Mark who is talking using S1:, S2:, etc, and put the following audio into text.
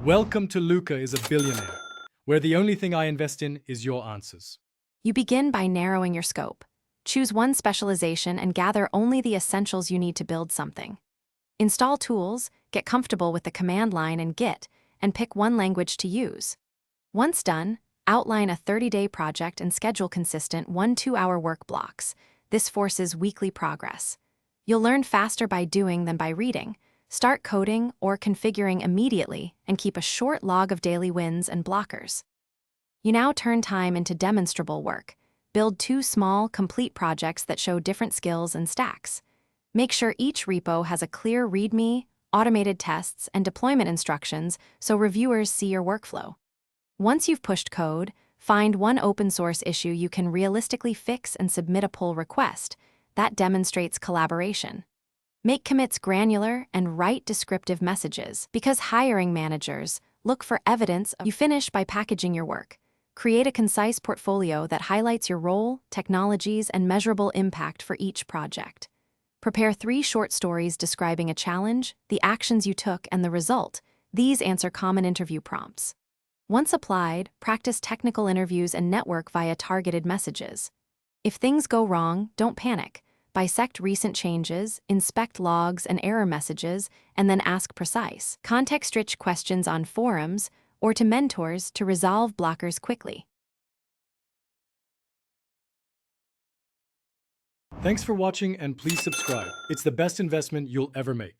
S1: Welcome to Luca is a Billionaire, where the only thing I invest in is your answers.
S2: You begin by narrowing your scope. Choose one specialization and gather only the essentials you need to build something. Install tools, get comfortable with the command line and Git, and pick one language to use. Once done, outline a 30-day project and schedule consistent 1-2-hour work blocks. This forces weekly progress. You'll learn faster by doing than by reading. Start coding or configuring immediately and keep a short log of daily wins and blockers. You now turn time into demonstrable work. Build 2 small, complete projects that show different skills and stacks. Make sure each repo has a clear README, automated tests, and deployment instructions so reviewers see your workflow. Once you've pushed code, find one open-source issue you can realistically fix and submit a pull request. That demonstrates collaboration. Make commits granular and write descriptive messages, because hiring managers look for evidence you finish by packaging your work. Create a concise portfolio that highlights your role, technologies, and measurable impact for each project. Prepare 3 short stories describing a challenge, the actions you took, and the result. These answer common interview prompts. Once applied, practice technical interviews and network via targeted messages. If things go wrong, don't panic. Bisect recent changes, inspect logs and error messages, and then ask precise, context-rich questions on forums or to mentors to resolve blockers quickly.
S1: Thanks for watching and please subscribe. It's the best investment you'll ever make.